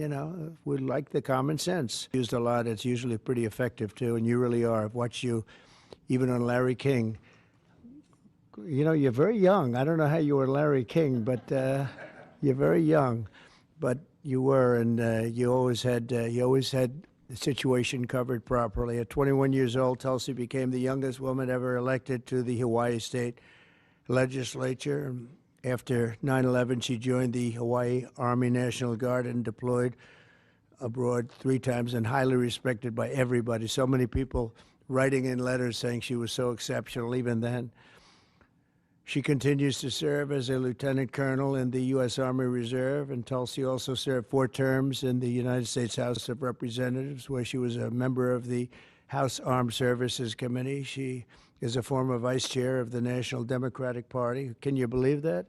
You know, we like the common sense. Used a lot. It's usually pretty effective, too, and you really are. I've watched you, even on Larry King. You know, you're very young. I don't know how you were Larry King, but you're very young. But you were, and you always had the situation covered properly. At 21 years old, Tulsi became the youngest woman ever elected to the Hawaii State Legislature. After 9/11, she joined the Hawaii Army National Guard and deployed abroad 3 times, and highly respected by everybody. So many people writing in letters saying she was so exceptional even then. She continues to serve as a lieutenant colonel in the U.S. Army Reserve, and Tulsi also served 4 terms in the United States House of Representatives, where she was a member of the House Armed Services Committee. She is a former vice chair of the National Democratic Party. Can you believe that?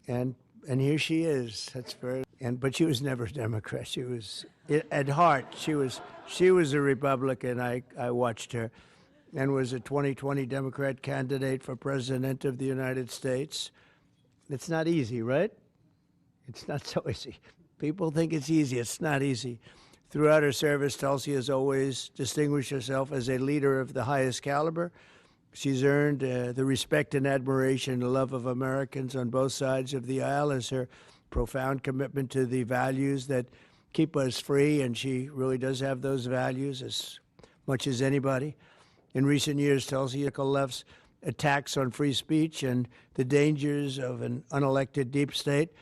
And here she is. That's very. But she was never a Democrat. She was, at heart, she was a Republican. I watched her, and was a 2020 Democrat candidate for president of the United States. It's not easy, right? It's not so easy. People think it's easy. It's not easy. Throughout her service, Tulsi has always distinguished herself as a leader of the highest caliber. She's earned the respect and admiration and love of Americans on both sides of the aisle as her profound commitment to the values that keep us free, and she really does have those values as much as anybody. In recent years, Tulsi left's attacks on free speech and the dangers of an unelected deep state.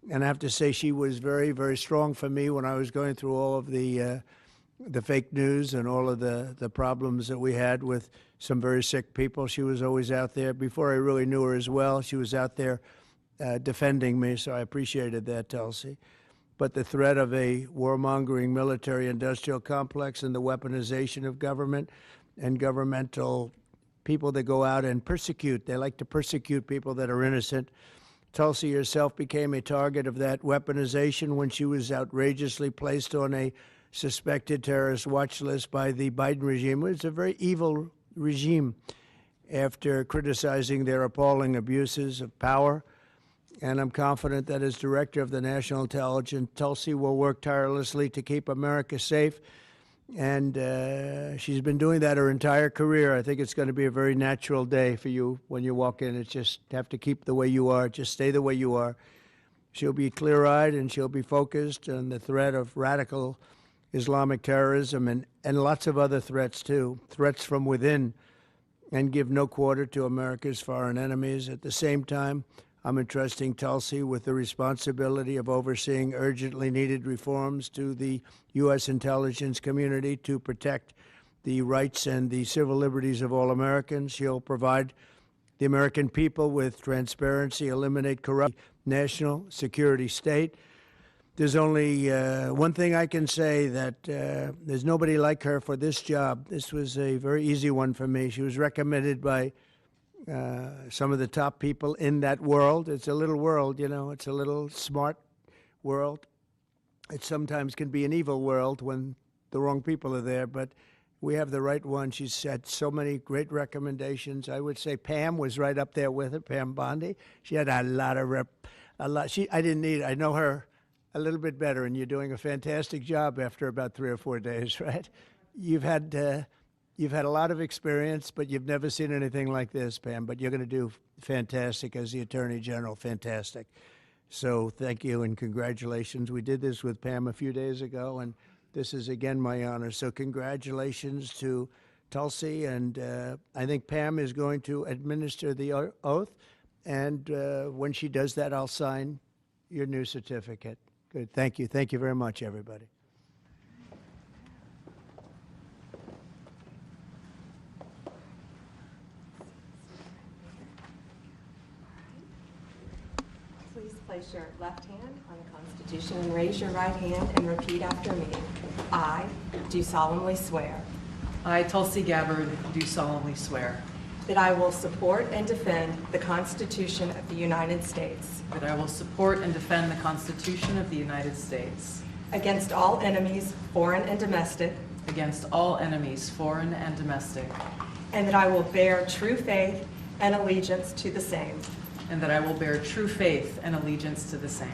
And I have to say, she was very, very strong for me when I was going through all of the fake news and all of the problems that we had with some very sick people. She was always out there. Before I really knew her as well, she was out there defending me, so I appreciated that, Tulsi. But the threat of a warmongering military-industrial complex and the weaponization of government and governmental people that go out and persecute, they like to persecute people that are innocent. Tulsi herself became a target of that weaponization when she was outrageously placed on a suspected terrorist watch list by the Biden regime. It's a very evil regime after criticizing their appalling abuses of power. And I'm confident that as director of the National Intelligence, Tulsi will work tirelessly to keep America safe. And she's been doing that her entire career. I think it's going to be a very natural day for you when you walk in. It's just have to keep the way you are. Just stay the way you are. She'll be clear-eyed and she'll be focused on the threat of radical Islamic terrorism and lots of other threats, too, threats from within, and give no quarter to America's foreign enemies. At the same time, I'm entrusting Tulsi with the responsibility of overseeing urgently needed reforms to the U.S. intelligence community to protect the rights and the civil liberties of all Americans. She'll provide the American people with transparency, eliminate corrupt national security state. There's only one thing I can say, that there's nobody like her for this job. This was a very easy one for me. She was recommended by some of the top people in that world. It's a little world, you know. It's a little smart world. It sometimes can be an evil world when the wrong people are there, but we have the right one. She's had so many great recommendations. I would say Pam was right up there with her, Pam Bondi. She had a lot of I know her a little bit better, and you're doing a fantastic job after about 3 or 4 days, right? You've had a lot of experience, but you've never seen anything like this, Pam. But you're going to do fantastic as the Attorney General, fantastic. So thank you and congratulations. We did this with Pam a few days ago, and this is again my honor. So congratulations to Tulsi, and I think Pam is going to administer the oath, and when she does that, I'll sign your new certificate. Good. Thank you. Thank you very much, everybody. Please place your left hand on the Constitution and raise your right hand and repeat after me. I do solemnly swear I, Tulsi Gabbard, do solemnly swear that I will support and defend the Constitution of the United States that I will support and defend the Constitution of the United States against all enemies, foreign and domestic, against all enemies, foreign and domestic, and that I will bear true faith and allegiance to the same, and that I will bear true faith and allegiance to the same,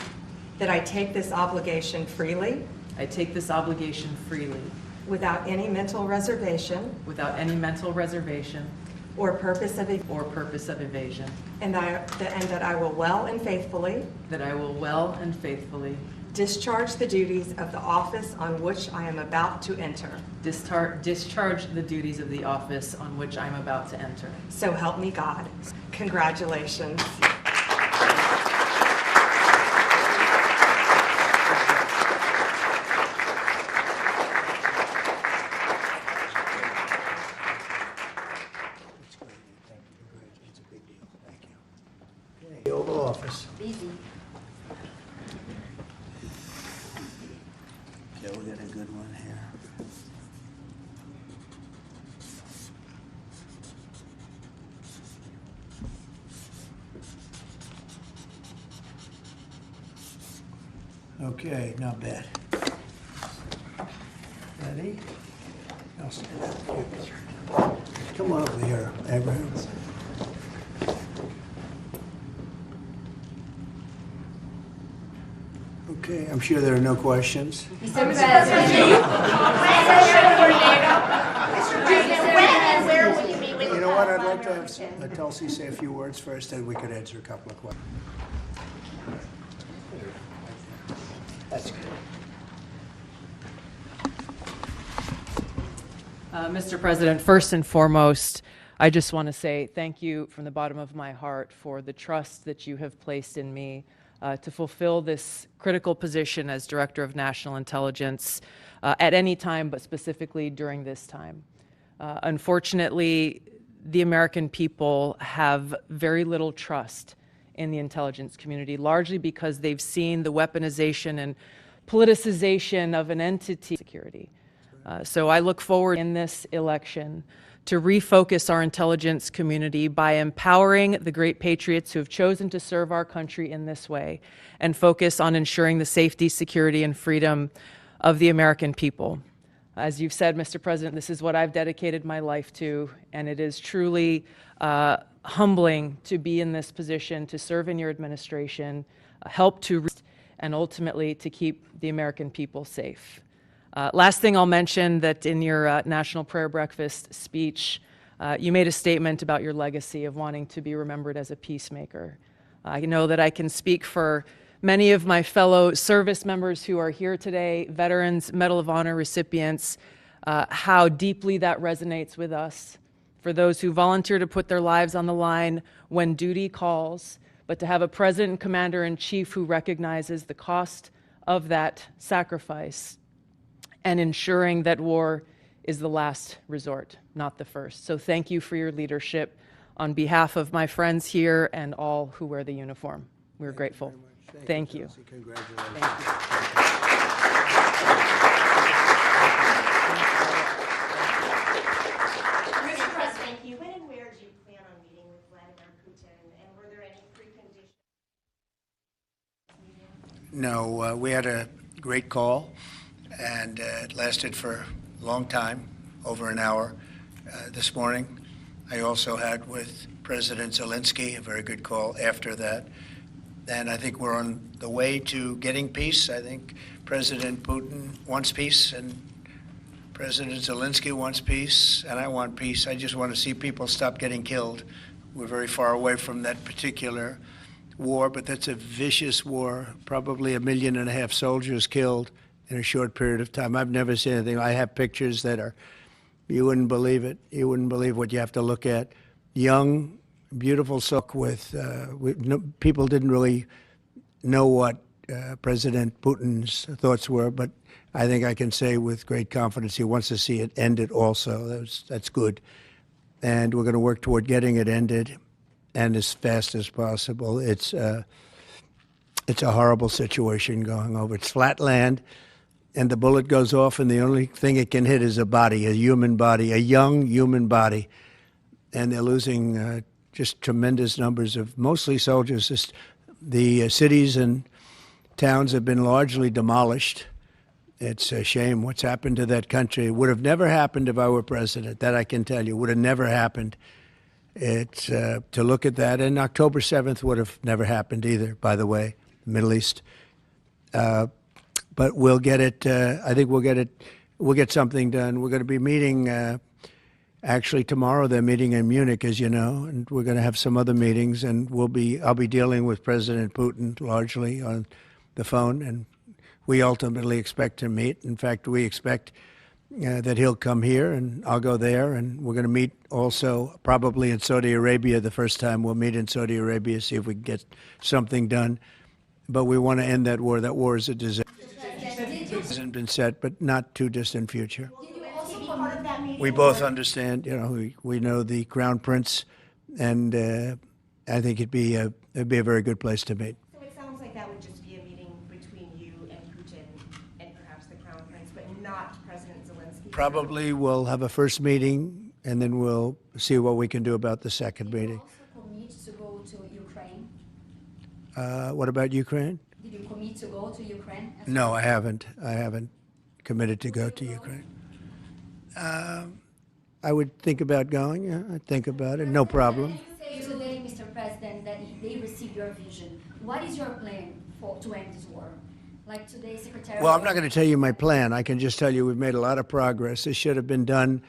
that I take this obligation freely, I take this obligation freely, without any mental reservation without any mental reservation or purpose of or purpose of evasion, and that I will well and faithfully that I will well and faithfully discharge the duties of the office on which I am about to enter. discharge the duties of the office on which I am about to enter. So help me God. Congratulations. It's a big deal. Thank you. Okay, the Oval Office. Easy. Okay, we got a good one here. Okay, not bad. Ready? I'll stand up. Come on over here, Abraham. Okay, I'm sure there are no questions. Mr. President, when and where will you be with You know what, I'd like to have Tulsi say a few words first, then we could answer a couple of questions. That's good. Mr. President, first and foremost, I just want to say thank you from the bottom of my heart for the trust that you have placed in me to fulfill this critical position as Director of National Intelligence at any time, but specifically during this time. Unfortunately, the American people have very little trust in the intelligence community, largely because they've seen the weaponization and politicization of an entity security. So I look forward in this election to refocus our intelligence community by empowering the great patriots who have chosen to serve our country in this way and focus on ensuring the safety, security, and freedom of the American people. As you've said, Mr. President, this is what I've dedicated my life to, and it is truly humbling to be in this position, to serve in your administration, help to and ultimately to keep the American people safe. Last thing I'll mention that in your National Prayer Breakfast speech, you made a statement about your legacy of wanting to be remembered as a peacemaker. I know that I can speak for many of my fellow service members who are here today, veterans, Medal of Honor recipients, how deeply that resonates with us. For those who volunteer to put their lives on the line when duty calls, but to have a President and Commander-in-Chief who recognizes the cost of that sacrifice and ensuring that war is the last resort, not the first. So thank you for your leadership on behalf of my friends here and all who wear the uniform. We're grateful. Thank you. Congratulations. Thank you. Mr. President, when and where do you plan on meeting with Vladimir Putin, and were there any preconditions? No, we had a great call, and it lasted for a long time, over an hour this morning. I also had with President Zelensky a very good call after that. And I think we're on the way to getting peace. I think President Putin wants peace, and President Zelensky wants peace, and I want peace. I just want to see people stop getting killed. We're very far away from that particular war, but that's a vicious war. Probably 1.5 million soldiers killed in a short period of time. I've never seen anything. I have pictures that are, you wouldn't believe it. You wouldn't believe what you have to look at. Young, beautiful sock with people didn't really know what President Putin's thoughts were, but I think I can say with great confidence he wants to see it ended also. That's good. And we're going to work toward getting it ended and as fast as possible. It's a horrible situation going over. It's flat land, and the bullet goes off, and the only thing it can hit is a body, a human body, a young human body. And they're losing just tremendous numbers of mostly soldiers. Just the cities and towns have been largely demolished. It's a shame what's happened to that country. It would have never happened if I were president. That I can tell you. Would have never happened. It's to look at that. And October 7th would have never happened either, by the way. The Middle East But we'll get it. I think we'll get it. We'll get something done. We're going to be meeting. Actually, tomorrow they're meeting in Munich, as you know, and we're going to have some other meetings. And I'll be dealing with President Putin largely on the phone, and we ultimately expect to meet. In fact, we expect that he'll come here, and I'll go there, and we're going to meet also probably in Saudi Arabia. The first time we'll meet in Saudi Arabia, see if we can get something done. But we want to end that war. That war is a disaster. It hasn't been set, but not too distant future. We both understand. We know the Crown Prince, and I think it'd be a very good place to meet. So it sounds like that would just be a meeting between you and Putin and perhaps the Crown Prince, but not President Zelensky? Probably we'll have a first meeting, and then we'll see what we can do about the second meeting. Also commit to go to Ukraine? What about Ukraine? Did you commit to go to Ukraine? No, I haven't. I haven't committed to go to Ukraine. I would think about going. Yeah, I'd think about it. No problem. Say today, Mr. President, that if they receive your vision, what is your plan to end this war? Like today, Secretary. Well, I'm not going to tell you my plan. I can just tell you we've made a lot of progress. This should have been done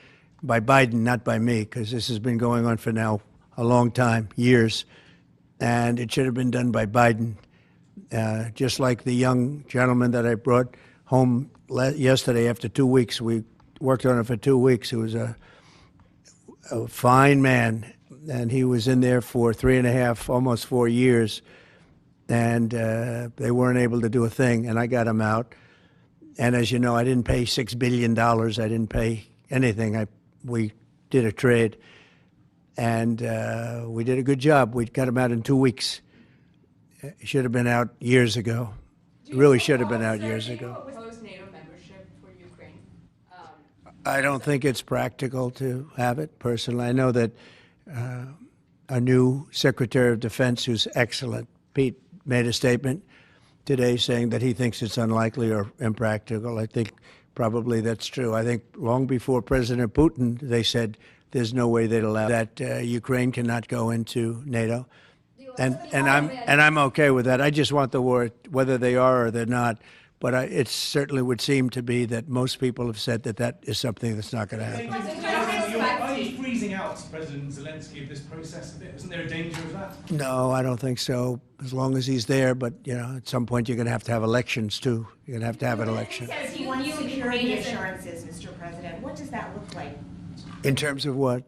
by Biden, not by me, because this has been going on for now a long time, years. And it should have been done by Biden. Just like the young gentleman that I brought home yesterday after 2 weeks. We worked on it for 2 weeks. He was a fine man, and he was in there for 3.5, almost 4 years, and they weren't able to do a thing, and I got him out. And as you know, I didn't pay $6 billion. I didn't pay anything. We did a trade, and we did a good job. We got him out in 2 weeks. He should have been out years ago. Really should have been out years ago. NATO membership for Ukraine? I don't think it's practical to have it, personally. I know that our new Secretary of Defense, who's excellent, Pete, made a statement today saying that he thinks it's unlikely or impractical. I think probably that's true. I think long before President Putin, they said there's no way they'd allow that. Ukraine cannot go into NATO. And I'm okay with that. I just want the war, whether they are or they're not. But it certainly would seem to be that most people have said that is something that's not going to happen. Are you freezing out President Zelensky of this process a bit? Isn't there a danger of that? No, I don't think so, as long as he's there. But, at some point you're going to have elections, too. You're going to have an election. He says he wants security assurances, Mr. President. What does that look like? In terms of what?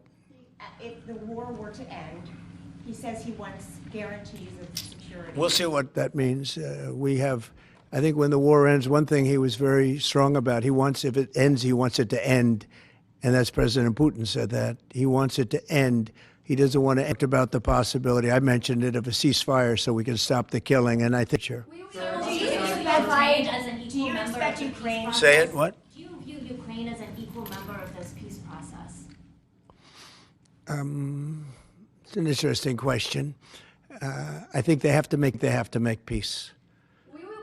If the war were to end, he says he wants guarantees of security. We'll see what that means. I think when the war ends, one thing he was very strong about, if it ends, he wants it to end. And that's President Putin said that. He wants it to end. He doesn't want to act about the possibility, I mentioned it, of a ceasefire so we can stop the killing. And I think, sure. Do you expect Ukraine? Say it, what? Do you view Ukraine as an equal member of this peace process? It's an interesting question. I think they have to make peace.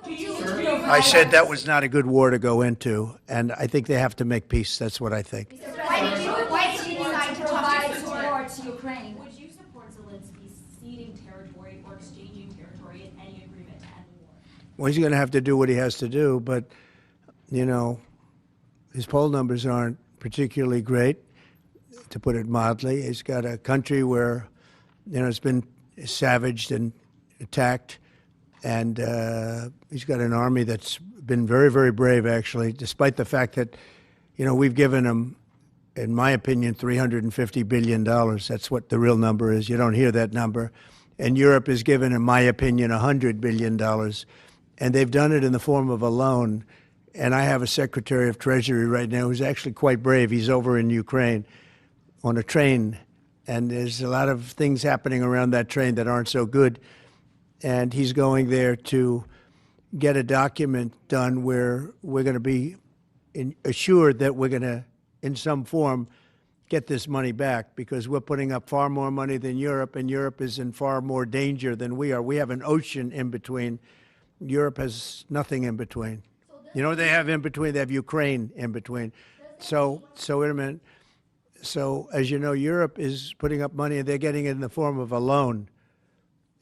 I said that was not a good war to go into, and I think they have to make peace. That's what I think. Why did you decide to provide support to Ukraine? Would you support Zelensky ceding territory or exchanging territory in any agreement to end the war? Well, he's going to have to do what he has to do, but, his poll numbers aren't particularly great, to put it mildly. He's got a country where, it's been savaged and attacked. And he's got an army that's been very, very brave, actually, despite the fact that, we've given him, in my opinion, $350 billion. That's what the real number is. You don't hear that number. And Europe has given, in my opinion, $100 billion. And they've done it in the form of a loan. And I have a Secretary of Treasury right now who's actually quite brave. He's over in Ukraine on a train. And there's a lot of things happening around that train that aren't so good. And he's going there to get a document done where we're going to be assured that we're going to, in some form, get this money back, because we're putting up far more money than Europe, and Europe is in far more danger than we are. We have an ocean in between. Europe has nothing in between. They have in between? They have Ukraine in between. So wait a minute. So, as you know, Europe is putting up money, and they're getting it in the form of a loan.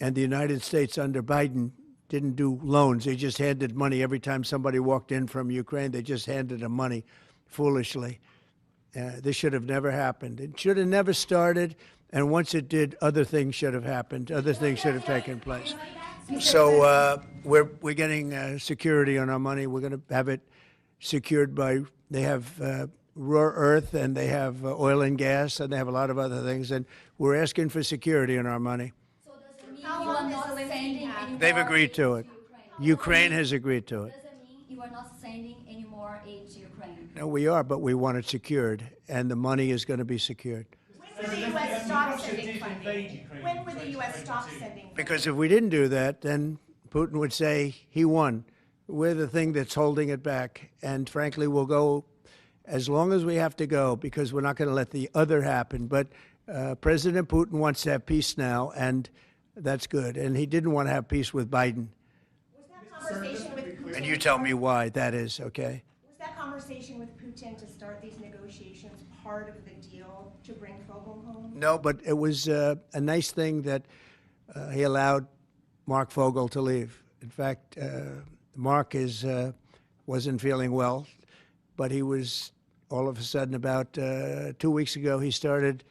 And the United States under Biden didn't do loans. They just handed money every time somebody walked in from Ukraine. They just handed them money foolishly. This should have never happened. It should have never started. And once it did, other things should have happened. Other things should have taken place. So we're getting security on our money. We're going to have it secured by, they have rare earth, and they have oil and gas, and they have a lot of other things. And we're asking for security on our money. So does it mean you are not sending any more They've agreed to it. Ukraine? Ukraine has agreed to it. Does it mean you are not sending any more aid to Ukraine? No, we are, but we want it secured, and the money is going to be secured. When will the U.S. stop sending funding? When will the U.S. stop sending funding? Because if we didn't do that, then Putin would say he won. We're the thing that's holding it back. And frankly, we'll go as long as we have to go, because we're not going to let the other happen. But President Putin wants to have peace now, and that's good. And he didn't want to have peace with Biden. Was that conversation with Putin? And you tell me why that is, okay? Was that conversation with Putin to start these negotiations part of the deal to bring Fogel home? No, but it was a nice thing that he allowed Mark Fogel to leave. In fact, Mark wasn't feeling well, but he was all of a sudden about 2 weeks ago, he started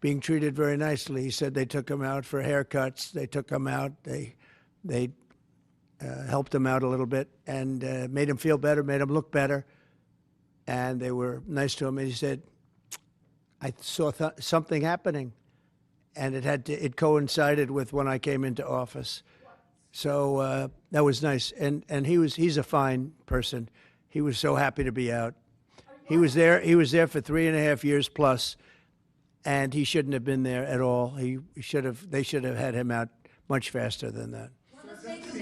being treated very nicely. He said they took him out for haircuts. They took him out. They helped him out a little bit and made him feel better, made him look better. And they were nice to him. And he said, I saw something happening. And it coincided with when I came into office. So that was nice. And he's a fine person. He was so happy to be out. He was there for 3.5 years plus, and he shouldn't have been there at all. They should have had him out much faster than that.